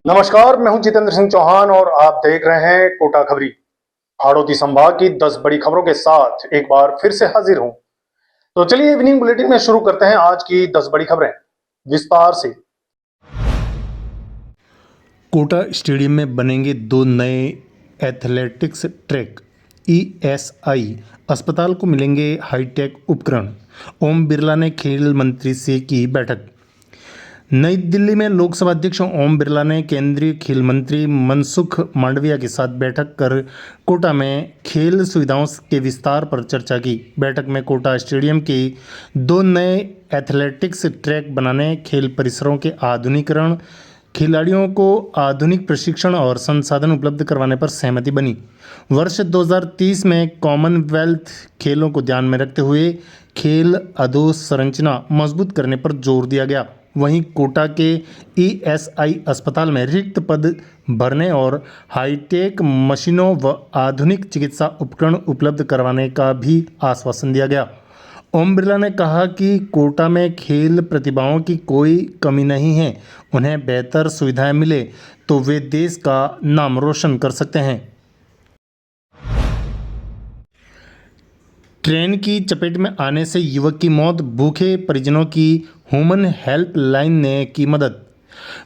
नमस्कार, मैं हूं जितेंद्र सिंह चौहान और आप देख रहे हैं कोटा खबरी। हाड़ौती संभाग की 10 बड़ी खबरों के साथ एक बार फिर से हाजिर हूं। तो चलिए इवनिंग बुलेटिन में शुरू करते हैं आज की 10 बड़ी खबरें विस्तार से। कोटा स्टेडियम में बनेंगे 2 नए एथलेटिक्स ट्रैक। ईएसआई अस्पताल को मिलेंगे हाईटेक उपकरण। ओम बिरला ने खेल मंत्री से की बैठक। नई दिल्ली में लोकसभा अध्यक्ष ओम बिरला ने केंद्रीय खेल मंत्री मनसुख मांडविया के साथ बैठक कर कोटा में खेल सुविधाओं के विस्तार पर चर्चा की। बैठक में कोटा स्टेडियम के 2 नए एथलेटिक्स ट्रैक बनाने, खेल परिसरों के आधुनिकीकरण, खिलाड़ियों को आधुनिक प्रशिक्षण और संसाधन उपलब्ध करवाने पर सहमति बनी। वर्ष 2030 में कॉमनवेल्थ खेलों को ध्यान में रखते हुए खेल अधोसंरचना मजबूत करने पर जोर दिया गया। वहीं कोटा के ईएसआई अस्पताल में रिक्त पद भरने और हाईटेक मशीनों व आधुनिक चिकित्सा उपकरण उपलब्ध करवाने का भी आश्वासन दिया गया। ओम बिरला ने कहा कि कोटा में खेल प्रतिभाओं की कोई कमी नहीं है। उन्हें बेहतर सुविधाएं मिले तो वे देश का नाम रोशन कर सकते हैं। ट्रेन की चपेट में आने से युवक की मौत, भूखे परिजनों की ह्यूमन हेल्पलाइन ने की मदद।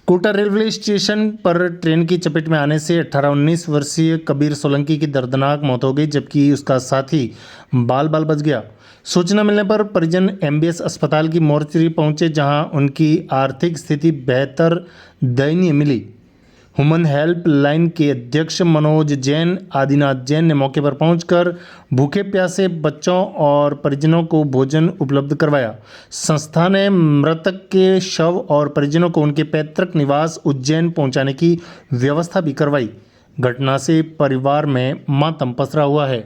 कोटा रेलवे स्टेशन पर ट्रेन की चपेट में आने से 18-19 वर्षीय कबीर सोलंकी की दर्दनाक मौत हो गई, जबकि उसका साथी बाल बाल बच गया। सूचना मिलने पर परिजन एमबीएस अस्पताल की मोर्चरी पहुंचे, जहां उनकी आर्थिक स्थिति बेहतर दयनीय मिली। ह्यूमन हेल्पलाइन के अध्यक्ष मनोज जैन, आदिनाथ जैन ने मौके पर पहुंचकर भूखे प्यासे बच्चों और परिजनों को भोजन उपलब्ध करवाया। संस्था ने मृतक के शव और परिजनों को उनके पैतृक निवास उज्जैन पहुंचाने की व्यवस्था भी करवाई। घटना से परिवार में मातम पसरा हुआ है।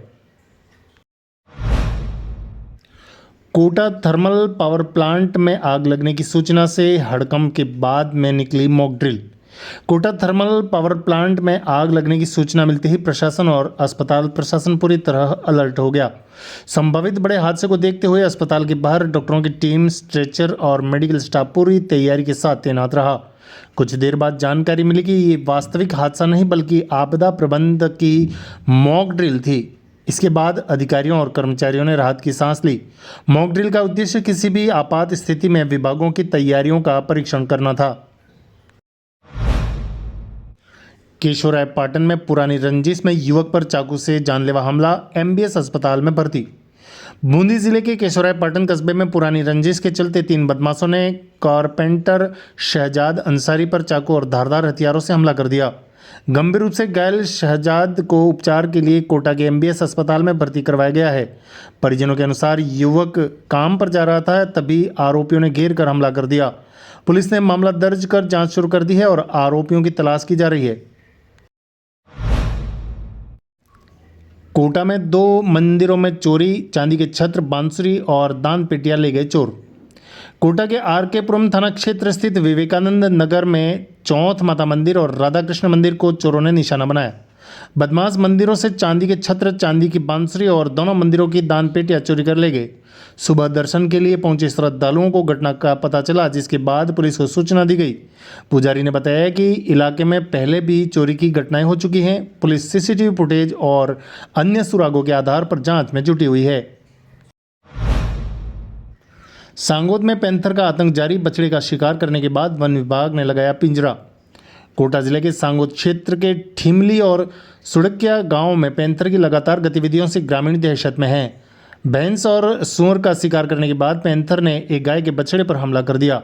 कोटा थर्मल पावर प्लांट में आग लगने की सूचना से हड़कंप के बाद में निकली mock drill. Kota thermal power plant में आग लगने की सूचना मिलते ही प्रशासन और अस्पताल प्रशासन पूरी तरह अलर्ट हो गया। संभावित बड़े हादसे को देखते हुए अस्पताल के बाहर डॉक्टरों की टीम, स्ट्रेचर और मेडिकल स्टाफ पूरी तैयारी के साथ तैनात रहा। कुछ देर बाद जानकारी मिली कि ये वास्तविक हादसा नहीं बल्कि आपदा प्रबंधन की मॉक ड्रिल थी। इसके बाद अधिकारियों और कर्मचारियों ने राहत की सांस ली। मॉक ड्रिल का उद्देश्य किसी भी आपात स्थिति में विभागों की तैयारियों का परीक्षण करना था। केशवरायपाटन में पुरानी रंजिश में युवक पर चाकू से जानलेवा हमला, एमबीएस अस्पताल में भर्ती। बूंदी जिले के केशवरायपाटन कस्बे में पुरानी रंजिश के चलते 3 बदमाशों ने कारपेंटर शहजाद अंसारी पर चाकू और धारदार हथियारों से हमला कर दिया। गंभीर रूप से घायल शहजाद को उपचार के लिए कोटा के एमबीएस अस्पताल में भर्ती करवाया गया है। परिजनों के अनुसार युवक काम पर जा रहा था, तभी आरोपियों ने घेर कर हमला कर दिया। पुलिस ने मामला दर्ज कर जांच शुरू कर दी है और आरोपियों की तलाश की जा रही है। कोटा में 2 मंदिरों में चोरी, चांदी के छत्र, बांसुरी और दान पेटियां ले गए चोर। कोटा के आरकेपुरम थाना क्षेत्र स्थित विवेकानंद नगर में चौथ माता मंदिर और राधा कृष्ण मंदिर को चोरों ने निशाना बनाया। बदमाश मंदिरों से चांदी के छत्र, चांदी की बांसुरी और दोनों मंदिरों की दान पेटियां चोरी कर ले गए। सुबह दर्शन के लिए पहुंचे श्रद्धालुओं को घटना का पता चला, जिसके बाद पुलिस को सूचना दी गई। पुजारी ने बताया कि इलाके में पहले भी चोरी की घटनाएं हो चुकी हैं। पुलिस सीसीटीवी फुटेज और अन्य सुरागों के आधार पर जांच में जुटी हुई है। सांगोद में पैंथर का आतंक जारी, बछड़े का शिकार करने के बाद वन विभाग ने लगाया पिंजरा। कोटा जिले के सांगोद क्षेत्र के ठिमली और सुड़किया गांव में पैंथर की लगातार गतिविधियों से ग्रामीण दहशत में हैं। भैंस और सूअर का शिकार करने के बाद पैंथर ने एक गाय के बछड़े पर हमला कर दिया।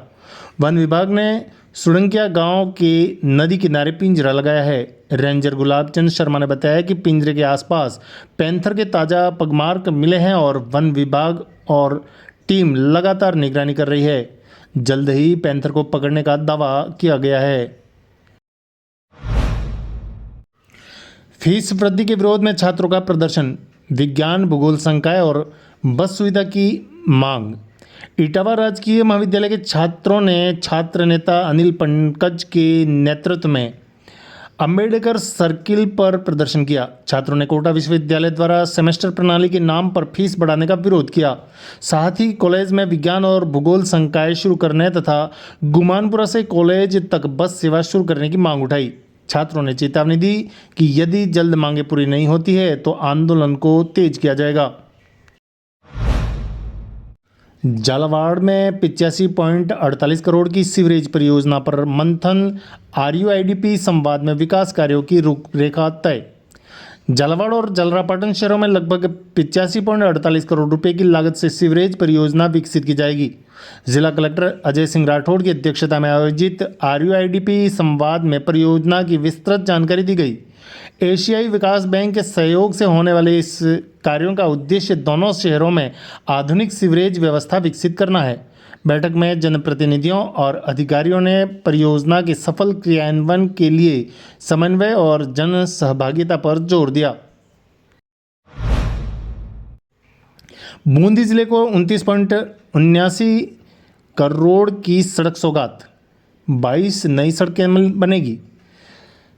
वन विभाग ने सुड़किया गांव के नदी किनारे पिंजरा लगाया है। रेंजर गुलाब चंद शर्मा ने बताया कि पिंजरे के आसपास पैंथर के ताज़ा पगमार्क मिले हैं और वन विभाग और टीम लगातार निगरानी कर रही है। जल्द ही पैंथर को पकड़ने का दावा किया गया है। फीस वृद्धि के विरोध में छात्रों का प्रदर्शन, विज्ञान भूगोल संकाय और बस सुविधा की मांग। इटावा राजकीय महाविद्यालय के छात्रों ने छात्र नेता अनिल पंकज के नेतृत्व में अंबेडकर सर्किल पर प्रदर्शन किया। छात्रों ने कोटा विश्वविद्यालय द्वारा सेमेस्टर प्रणाली के नाम पर फीस बढ़ाने का विरोध किया। साथ ही कॉलेज में विज्ञान और भूगोल संकाय शुरू करने तथा गुमानपुरा से कॉलेज तक बस सेवा शुरू करने की मांग उठाई। छात्रों ने चेतावनी दी कि यदि जल्द मांगे पूरी नहीं होती है तो आंदोलन को तेज किया जाएगा। झालावाड़ में 85.48 करोड़ की सीवरेज परियोजना पर मंथन, RUIDP संवाद में विकास कार्यों की रूपरेखा तय। झालावाड़ और जलरापाटन शहरों में लगभग 85.48 करोड़ रुपए की लागत से सीवरेज परियोजना विकसित की जाएगी। जिला कलेक्टर अजय सिंह राठौड़ की अध्यक्षता में आयोजित RUIDP संवाद में परियोजना की विस्तृत जानकारी दी गई। एशियाई विकास बैंक के सहयोग से होने वाले इस कार्यों का उद्देश्य दोनों शहरों में आधुनिक सीवरेज व्यवस्था विकसित करना है। बैठक में जनप्रतिनिधियों और अधिकारियों ने परियोजना के सफल क्रियान्वयन के लिए समन्वय और जन सहभागिता पर जोर दिया। बूंदी जिले को 29.79 करोड़ की सड़क सौगात, 22 नई सड़कें बनेगी।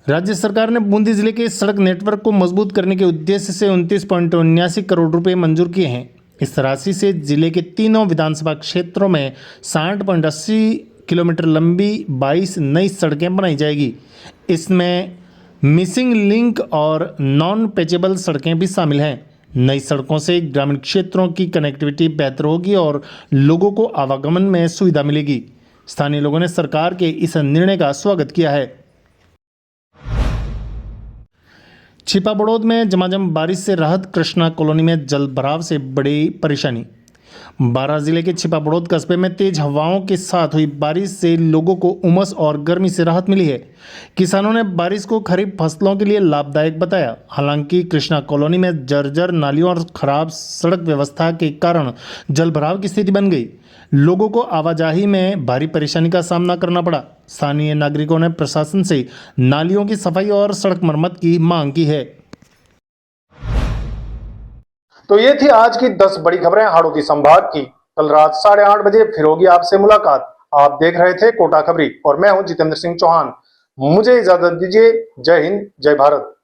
राज्य सरकार ने बूंदी जिले के सड़क नेटवर्क को मजबूत करने के उद्देश्य से 29.79 करोड़ रुपए मंजूर किए हैं। इस राशि से जिले के तीनों विधानसभा क्षेत्रों में 60.80 किलोमीटर लंबी 22 नई सड़कें बनाई जाएगी। इसमें मिसिंग लिंक और नॉन पैचेबल सड़कें भी शामिल हैं। नई सड़कों से ग्रामीण क्षेत्रों की कनेक्टिविटी बेहतर होगी और लोगों को आवागमन में सुविधा मिलेगी। स्थानीय लोगों ने सरकार के इस निर्णय का स्वागत किया है। छिपाबड़ौद में झमाझम बारिश से राहत, कृष्णा कॉलोनी में जल भराव से बड़ी परेशानी। बारां जिले के छिपाबड़ौद कस्बे में तेज हवाओं के साथ हुई बारिश से लोगों को उमस और गर्मी से राहत मिली है। किसानों ने बारिश को खरीफ फसलों के लिए लाभदायक बताया। हालांकि कृष्णा कॉलोनी में जर्जर नालियों और खराब सड़क व्यवस्था के कारण जल भराव की स्थिति बन गई। लोगों को आवाजाही में भारी परेशानी का सामना करना पड़ा। स्थानीय नागरिकों ने प्रशासन से नालियों की सफाई और सड़क मरम्मत की मांग की है। तो ये थी आज की 10 बड़ी खबरें हाड़ौती संभाग की। कल रात 8:30 बजे फिर होगी आपसे मुलाकात। आप देख रहे थे कोटा खबरी और मैं हूं जितेंद्र सिंह चौहान। मुझे इजाजत दीजिए। जय हिंद, जय भारत।